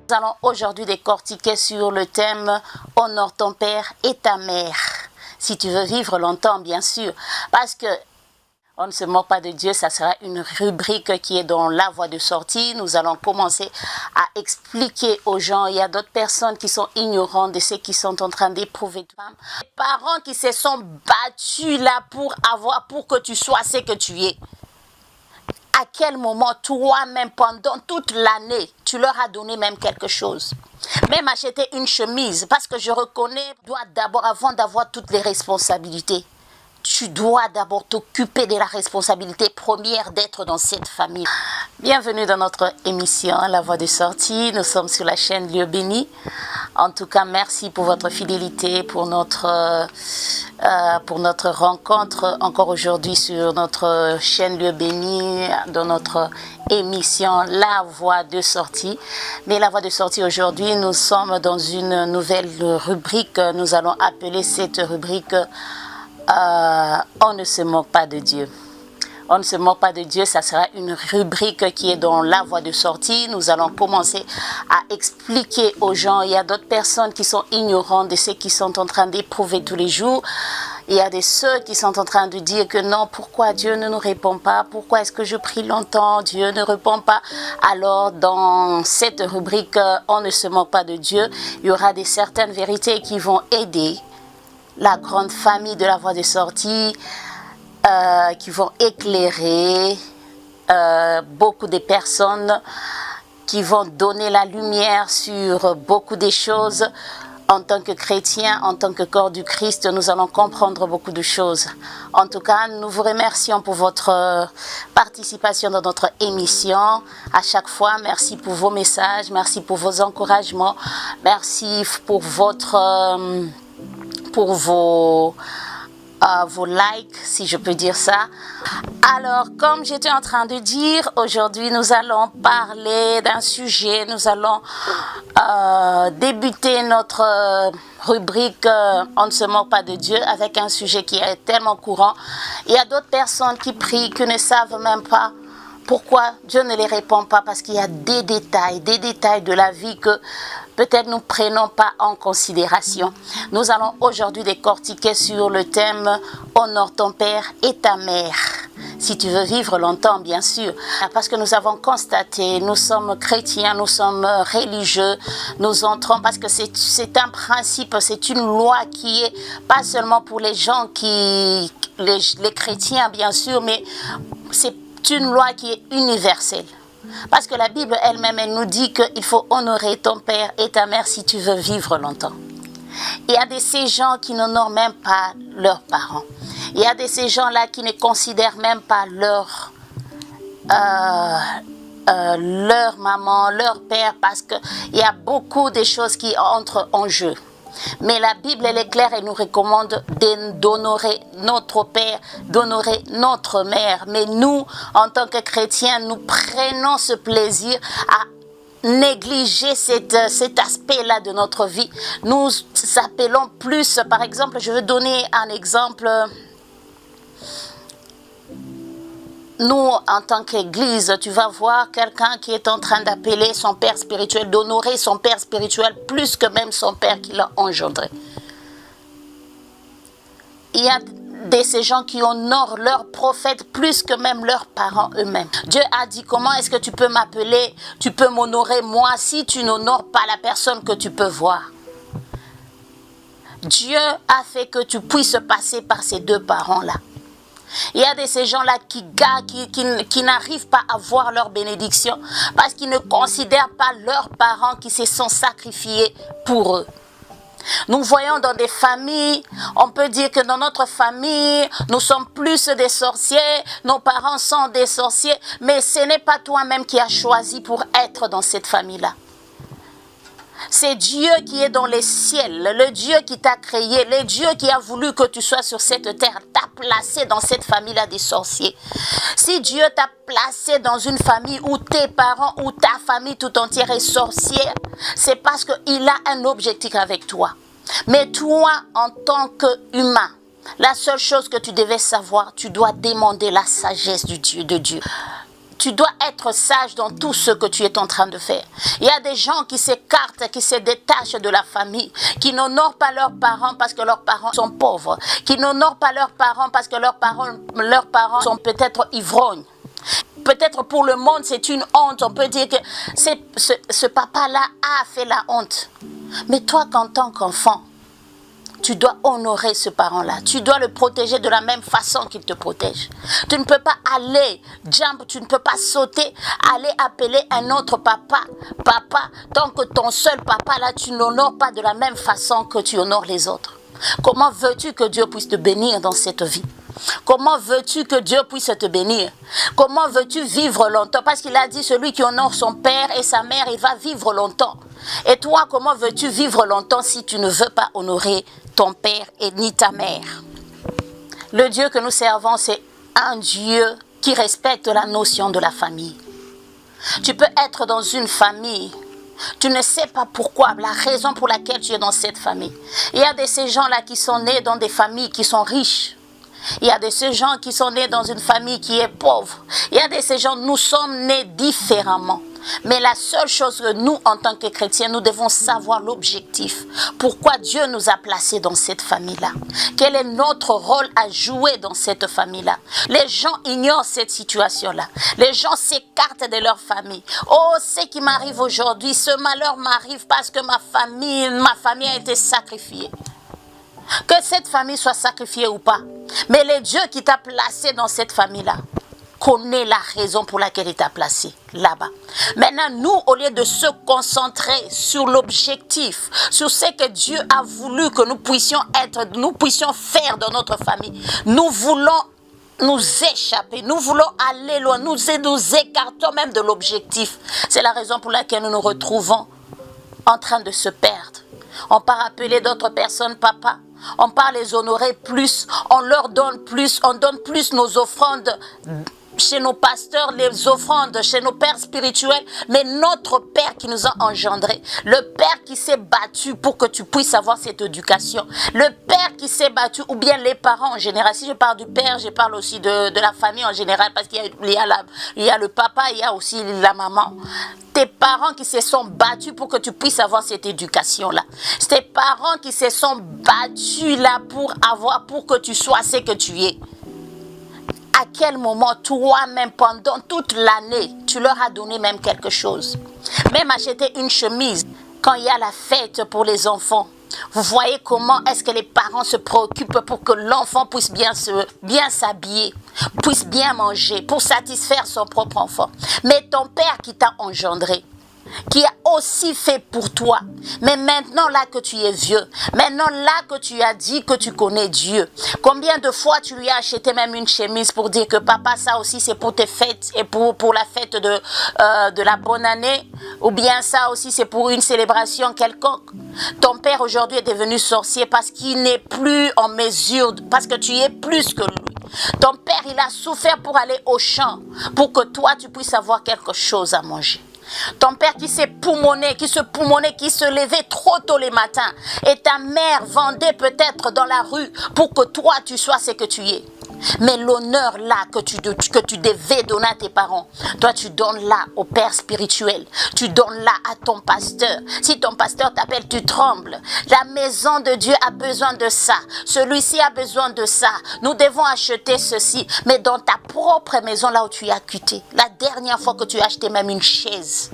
Nous allons aujourd'hui décortiquer sur le thème « Honore ton père et ta mère ». Si tu veux vivre longtemps, bien sûr. Parce que on ne se moque pas de Dieu, ça sera une rubrique qui est dans la voie de sortie. Nous allons commencer à expliquer aux gens. Il y a d'autres personnes qui sont ignorantes de ce qu'ils sont en train d'éprouver. Les parents qui se sont battus là pour que tu sois ce que tu es. À quel moment toi-même, pendant toute l'année, tu leur as donné même quelque chose? Même acheter une chemise, parce que je reconnais, tu dois d'abord, avant d'avoir toutes les responsabilités, tu dois d'abord t'occuper de la responsabilité première d'être dans cette famille. Bienvenue dans notre émission La Voie de Sortie. Nous sommes sur la chaîne Lieu Béni. En tout cas, merci pour votre fidélité, pour notre rencontre encore aujourd'hui sur notre chaîne Lieu Béni, dans notre émission La Voie de Sortie. Mais La Voie de Sortie aujourd'hui, nous sommes dans une nouvelle rubrique. Nous allons appeler cette rubrique on ne se moque pas de Dieu. On ne se moque pas de Dieu, ça sera une rubrique qui est dans la voie de sortie. Nous allons commencer à expliquer aux gens. Il y a d'autres personnes qui sont ignorantes de ce qu'ils sont en train d'éprouver tous les jours. Il y a ceux qui sont en train de dire que non, pourquoi Dieu ne nous répond pas? Pourquoi est-ce que je prie longtemps? Dieu ne répond pas. Alors, dans cette rubrique, on ne se moque pas de Dieu, il y aura certaines vérités qui vont aider la grande famille de la voie de sortie, qui vont éclairer beaucoup de personnes, qui vont donner la lumière sur beaucoup de choses. En tant que chrétiens, en tant que corps du Christ, nous allons comprendre beaucoup de choses. En tout cas, nous vous remercions pour votre participation dans notre émission. À chaque fois, merci pour vos messages, merci pour vos encouragements, merci pour vos likes, si je peux dire ça. Alors, comme j'étais en train de dire, aujourd'hui, nous allons parler d'un sujet. Nous allons débuter notre rubrique On ne se moque pas de Dieu avec un sujet qui est tellement courant. Il y a d'autres personnes qui prient, qui ne savent même pas pourquoi Dieu ne les répond pas, parce qu'il y a des détails de la vie que peut-être nous ne prenons pas en considération. Nous allons aujourd'hui décortiquer sur le thème « Honore ton père et ta mère ». Si tu veux vivre longtemps, bien sûr. Parce que nous avons constaté, nous sommes chrétiens, nous sommes religieux, nous entrons parce que c'est un principe, c'est une loi qui est pas seulement pour les gens les chrétiens, bien sûr, mais c'est une loi qui est universelle. Parce que la Bible elle-même, elle nous dit qu'il faut honorer ton père et ta mère si tu veux vivre longtemps. Il y a de ces gens qui n'honorent même pas leurs parents. Il y a de ces gens-là qui ne considèrent même pas leur maman, leur père, parce qu'il y a beaucoup de choses qui entrent en jeu. Mais la Bible, elle est claire et nous recommande d'honorer notre père, d'honorer notre mère. Mais nous, en tant que chrétiens, nous prenons ce plaisir à négliger cet aspect-là de notre vie. Nous appelons plus, par exemple, je vais donner un exemple. Nous, en tant qu'église, tu vas voir quelqu'un qui est en train d'appeler son père spirituel, d'honorer son père spirituel plus que même son père qui l'a engendré. Il y a de ces gens qui honorent leurs prophètes plus que même leurs parents eux-mêmes. Dieu a dit, comment est-ce que tu peux m'appeler, tu peux m'honorer moi si tu n'honores pas la personne que tu peux voir? Dieu a fait que tu puisses passer par ces deux parents-là. Il y a de ces gens-là qui n'arrivent pas à voir leur bénédiction parce qu'ils ne considèrent pas leurs parents qui se sont sacrifiés pour eux. Nous voyons dans des familles, on peut dire que dans notre famille, nous sommes plus des sorciers, nos parents sont des sorciers, mais ce n'est pas toi-même qui as choisi pour être dans cette famille-là. C'est Dieu qui est dans les ciels, le Dieu qui t'a créé, le Dieu qui a voulu que tu sois sur cette terre, t'a placé dans cette famille-là des sorciers. Si Dieu t'a placé dans une famille où tes parents ou ta famille tout entière est sorcière, c'est parce qu'il a un objectif avec toi. Mais toi, en tant qu'humain, la seule chose que tu devais savoir, tu dois demander la sagesse de Dieu. Tu dois être sage dans tout ce que tu es en train de faire. Il y a des gens qui s'écartent, qui se détachent de la famille, qui n'honorent pas leurs parents parce que leurs parents sont pauvres, qui n'honorent pas leurs parents parce que leurs parents sont peut-être ivrognes. Peut-être pour le monde, c'est une honte. On peut dire que ce papa-là a fait la honte. Mais toi, en tant qu'enfant, tu dois honorer ce parent-là. Tu dois le protéger de la même façon qu'il te protège. Tu ne peux pas aller, tu ne peux pas sauter, aller appeler un autre papa. Papa, tant que ton seul papa là, tu n'honores pas de la même façon que tu honores les autres. Comment veux-tu que Dieu puisse te bénir dans cette vie? Comment veux-tu que Dieu puisse te bénir? Comment veux-tu vivre longtemps? Parce qu'il a dit, celui qui honore son père et sa mère, il va vivre longtemps. Et toi, comment veux-tu vivre longtemps si tu ne veux pas honorer ton père et ni ta mère? Le Dieu que nous servons, c'est un Dieu qui respecte la notion de la famille. Tu peux être dans une famille, tu ne sais pas pourquoi, la raison pour laquelle tu es dans cette famille. Il y a de ces gens-là qui sont nés dans des familles qui sont riches. Il y a de ces gens qui sont nés dans une famille qui est pauvre. Il y a de ces gens, nous sommes nés différemment. Mais la seule chose que nous, en tant que chrétiens, nous devons savoir l'objectif. Pourquoi Dieu nous a placés dans cette famille-là? Quel est notre rôle à jouer dans cette famille-là? Les gens ignorent cette situation-là. Les gens s'écartent de leur famille. Oh, ce qui m'arrive aujourd'hui, ce malheur m'arrive parce que ma famille a été sacrifiée. Que cette famille soit sacrifiée ou pas. Mais le Dieu qui t'a placé dans cette famille-là connaît la raison pour laquelle il t'a placé là-bas. Maintenant, nous, au lieu de se concentrer sur l'objectif, sur ce que Dieu a voulu que nous puissions faire dans notre famille, nous voulons nous échapper, nous voulons aller loin, nous écartons même de l'objectif. C'est la raison pour laquelle nous nous retrouvons en train de se perdre. On part appeler d'autres personnes papa. On part les honorer plus, on leur donne plus, on donne plus nos offrandes chez nos pasteurs, les offrandes chez nos pères spirituels, mais notre Père qui nous a engendrés, le Père qui s'est battu pour que tu puisses avoir cette éducation, le Père qui s'est battu, ou bien les parents en général. Si je parle du Père, je parle aussi de la famille en général, parce qu'il y a le papa, il y a aussi la maman. Tes parents qui se sont battus pour que tu puisses avoir cette éducation-là. Tes parents qui se sont battus là pour que tu sois ce que tu es. À quel moment toi-même pendant toute l'année, tu leur as donné même quelque chose? Même acheter une chemise quand il y a la fête pour les enfants. Vous voyez comment est-ce que les parents se préoccupent pour que l'enfant puisse bien s'habiller, puisse bien manger, pour satisfaire son propre enfant. Mais ton père qui t'a engendré, qui a aussi fait pour toi. Mais maintenant là que tu es vieux, maintenant là que tu as dit que tu connais Dieu, combien de fois tu lui as acheté même une chemise pour dire que papa, ça aussi c'est pour tes fêtes et pour la fête de la bonne année, ou bien ça aussi c'est pour une célébration quelconque. Ton père aujourd'hui est devenu sorcier parce qu'il n'est plus en mesure, parce que tu es plus que lui. Ton père, il a souffert pour aller au champ, pour que toi tu puisses avoir quelque chose à manger. Ton père qui se poumonait, qui se levait trop tôt les matins. Et ta mère vendait peut-être dans la rue pour que toi tu sois ce que tu es. Mais l'honneur là que tu devais donner à tes parents, toi tu donnes là au père spirituel, tu donnes là à ton pasteur. Si ton pasteur t'appelle, tu trembles. La maison de Dieu a besoin de ça, celui-ci a besoin de ça, nous devons acheter ceci. Mais dans ta propre maison là où tu as quitté, la dernière fois que tu as acheté même une chaise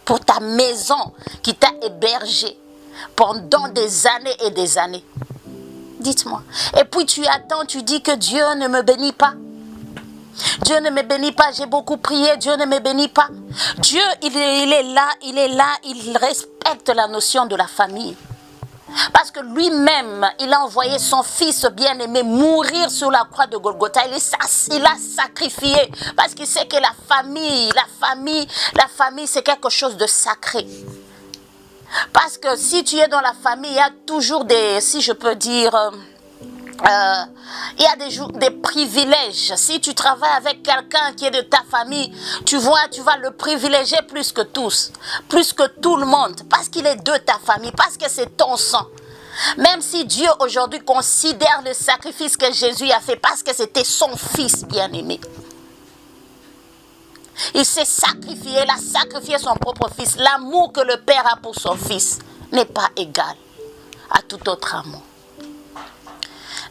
pour ta maison qui t'a hébergé pendant des années et des années. Dites-moi. Et puis tu attends, tu dis que Dieu ne me bénit pas. Dieu ne me bénit pas, j'ai beaucoup prié, Dieu ne me bénit pas. Dieu, il est là, il respecte la notion de la famille. Parce que lui-même, il a envoyé son fils bien-aimé mourir sur la croix de Golgotha. Il a sacrifié. Parce qu'il sait que la famille, c'est quelque chose de sacré. Parce que si tu es dans la famille, il y a toujours des, si je peux dire, il y a des privilèges. Si tu travailles avec quelqu'un qui est de ta famille, tu vas le privilégier plus que tous, plus que tout le monde, parce qu'il est de ta famille, parce que c'est ton sang. Même si Dieu aujourd'hui considère le sacrifice que Jésus a fait, parce que c'était son fils bien-aimé. Il s'est sacrifié, il a sacrifié son propre fils. L'amour que le père a pour son fils n'est pas égal à tout autre amour.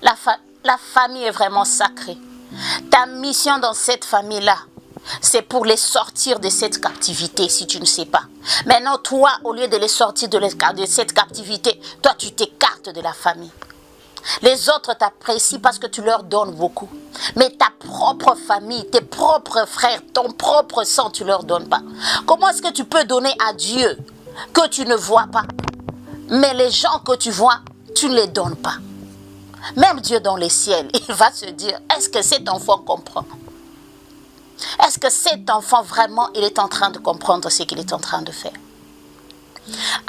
La famille est vraiment sacrée. Ta mission dans cette famille-là, c'est pour les sortir de cette captivité, si tu ne sais pas. Maintenant, toi, au lieu de les sortir de cette captivité, toi, tu t'écartes de la famille. Les autres t'apprécient parce que tu leur donnes beaucoup. Mais ta propre famille, tes propres frères, ton propre sang, tu ne leur donnes pas. Comment est-ce que tu peux donner à Dieu que tu ne vois pas? Mais les gens que tu vois, tu ne les donnes pas. Même Dieu dans les ciels, il va se dire, est-ce que cet enfant comprend? Est-ce que cet enfant vraiment, il est en train de comprendre ce qu'il est en train de faire?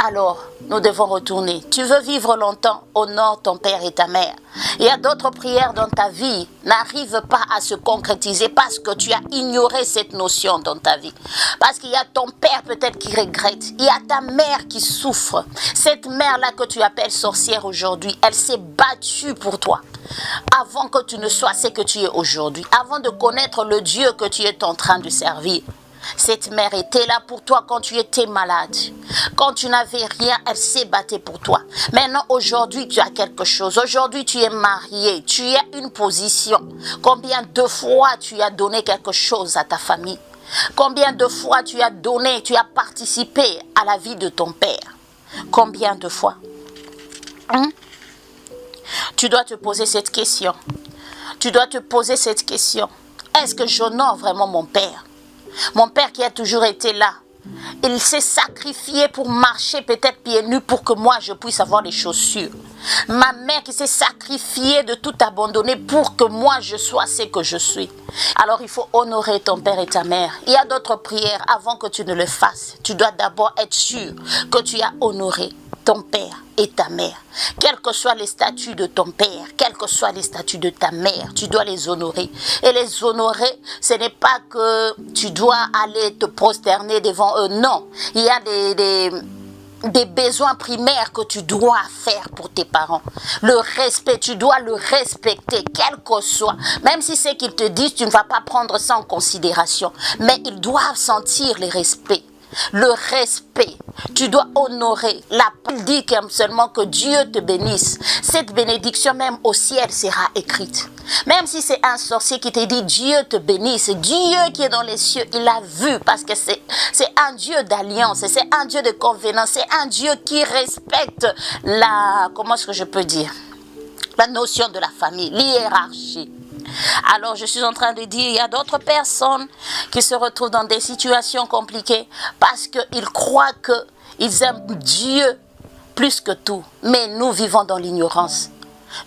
Alors, nous devons retourner. Tu veux vivre longtemps, honore ton père et ta mère. Il y a d'autres prières dans ta vie n'arrivent pas à se concrétiser parce que tu as ignoré cette notion dans ta vie. Parce qu'il y a ton père peut-être qui regrette. Il y a ta mère qui souffre. Cette mère-là que tu appelles sorcière aujourd'hui, elle s'est battue pour toi. Avant que tu ne sois ce que tu es aujourd'hui. Avant de connaître le Dieu que tu es en train de servir. Cette mère était là pour toi quand tu étais malade. Quand tu n'avais rien, elle s'est battue pour toi. Maintenant, aujourd'hui, tu as quelque chose. Aujourd'hui, tu es marié. Tu as une position. Combien de fois tu as donné quelque chose à ta famille? Combien de fois tu as donné, tu as participé à la vie de ton père? Combien de fois? Tu dois te poser cette question. Tu dois te poser cette question. Est-ce que j'honore vraiment mon père? Mon père qui a toujours été là, il s'est sacrifié pour marcher peut-être pieds nus pour que moi je puisse avoir les chaussures. Ma mère qui s'est sacrifiée de tout abandonner pour que moi je sois ce que je suis. Alors il faut honorer ton père et ta mère. Il y a d'autres prières avant que tu ne le fasses. Tu dois d'abord être sûr que tu as honoré ton père et ta mère. Quels que soient les statuts de ton père, quels que soient les statuts de ta mère, tu dois les honorer. Et les honorer, ce n'est pas que tu dois aller te prosterner devant eux. Non, il y a des besoins primaires que tu dois faire pour tes parents. Le respect, tu dois le respecter, quel que soit. Même si c'est qu'ils te disent, tu ne vas pas prendre ça en considération. Mais ils doivent sentir le respect. Le respect, tu dois honorer. La Bible dit seulement que Dieu te bénisse. Cette bénédiction même au ciel sera écrite. Même si c'est un sorcier qui te dit Dieu te bénisse, Dieu qui est dans les cieux, il a vu parce que c'est un Dieu d'alliance, c'est un Dieu de convenance, c'est un Dieu qui respecte comment est-ce que je peux dire, la notion de la famille, l'hiérarchie. Alors je suis en train de dire, il y a d'autres personnes qui se retrouvent dans des situations compliquées parce qu'ils croient qu'ils aiment Dieu plus que tout. Mais nous vivons dans l'ignorance.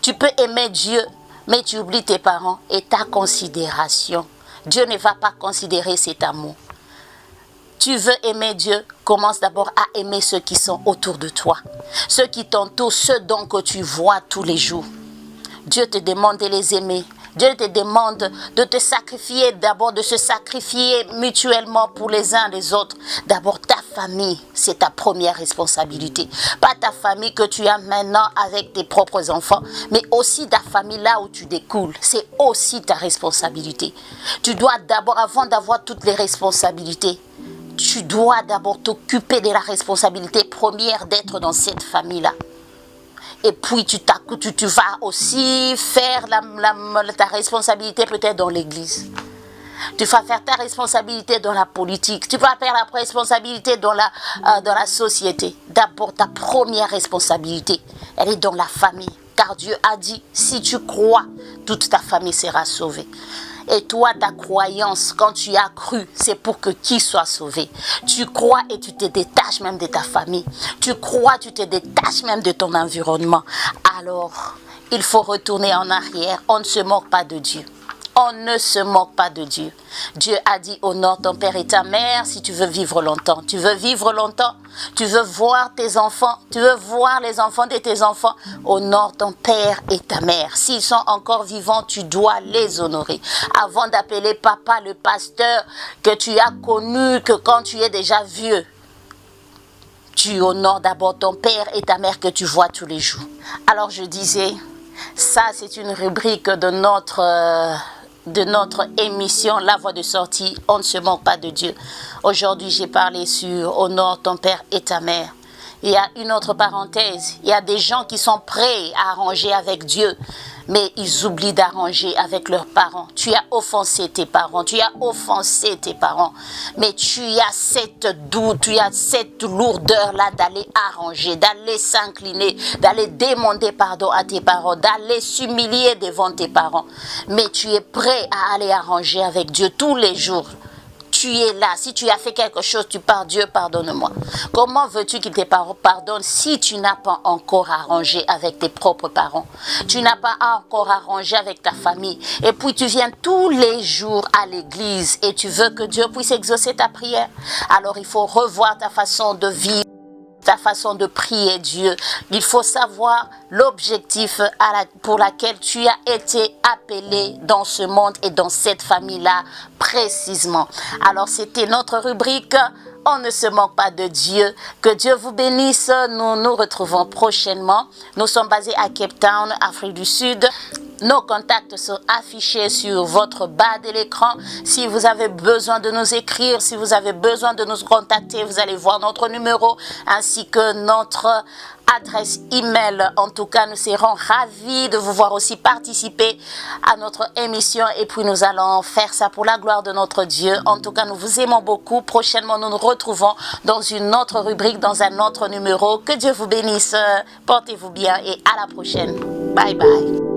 Tu peux aimer Dieu, mais tu oublies tes parents et ta considération. Dieu ne va pas considérer cet amour. Tu veux aimer Dieu, commence d'abord à aimer ceux qui sont autour de toi. Ceux qui t'entourent, ceux dont que tu vois tous les jours. Dieu te demande de les aimer. Dieu te demande de te sacrifier, d'abord de se sacrifier mutuellement pour les uns les autres. D'abord ta famille, c'est ta première responsabilité. Pas ta famille que tu as maintenant avec tes propres enfants, mais aussi ta famille là où tu découles. C'est aussi ta responsabilité. Tu dois d'abord, avant d'avoir toutes les responsabilités, tu dois d'abord t'occuper de la responsabilité première d'être dans cette famille-là. Et puis tu vas aussi faire ta responsabilité peut-être dans l'église. Tu vas faire ta responsabilité dans la politique. Tu vas faire la responsabilité dans la société. D'abord, ta première responsabilité, elle est dans la famille. Car Dieu a dit, si tu crois, toute ta famille sera sauvée. Et toi, ta croyance, quand tu as cru, c'est pour que qui soit sauvé. Tu crois et tu te détaches même de ta famille. Tu crois, tu te détaches même de ton environnement. Alors, il faut retourner en arrière. On ne se moque pas de Dieu. On ne se moque pas de Dieu. Dieu a dit, honore ton père et ta mère si tu veux vivre longtemps. Tu veux vivre longtemps, tu veux voir tes enfants, tu veux voir les enfants de tes enfants. Honore ton père et ta mère. S'ils sont encore vivants, tu dois les honorer. Avant d'appeler papa le pasteur que tu as connu, que quand tu es déjà vieux, tu honores d'abord ton père et ta mère que tu vois tous les jours. Alors je disais, ça c'est une rubrique de de notre émission La Voie de sortie, on ne se moque pas de Dieu. Aujourd'hui, j'ai parlé sur Honore ton père et ta mère. Il y a une autre parenthèse. Il y a des gens qui sont prêts à arranger avec Dieu, mais ils oublient d'arranger avec leurs parents. Tu as offensé tes parents, tu as offensé tes parents, mais tu as cette doute, tu as cette lourdeur-là d'aller arranger, d'aller s'incliner, d'aller demander pardon à tes parents, d'aller s'humilier devant tes parents. Mais tu es prêt à aller arranger avec Dieu tous les jours. Tu es là, si tu as fait quelque chose, tu pars, Dieu, pardonne-moi. Comment veux-tu qu'il te pardonne si tu n'as pas encore arrangé avec tes propres parents? Tu n'as pas encore arrangé avec ta famille. Et puis tu viens tous les jours à l'église et tu veux que Dieu puisse exaucer ta prière. Alors il faut revoir ta façon de vivre, ta façon de prier Dieu. Il faut savoir l'objectif pour laquelle tu as été appelé dans ce monde et dans cette famille-là précisément. Alors c'était notre rubrique On ne se moque pas de Dieu. Que Dieu vous bénisse. Nous nous retrouvons prochainement. Nous sommes basés à Cape Town, Afrique du Sud. Nos contacts sont affichés sur votre bas de l'écran. Si vous avez besoin de nous écrire, si vous avez besoin de nous contacter, vous allez voir notre numéro ainsi que notre adresse email. En tout cas, nous serons ravis de vous voir aussi participer à notre émission et puis nous allons faire ça pour la gloire de notre Dieu. En tout cas, nous vous aimons beaucoup. Prochainement, nous nous retrouvons dans une autre rubrique, dans un autre numéro. Que Dieu vous bénisse. Portez-vous bien et à la prochaine. Bye bye.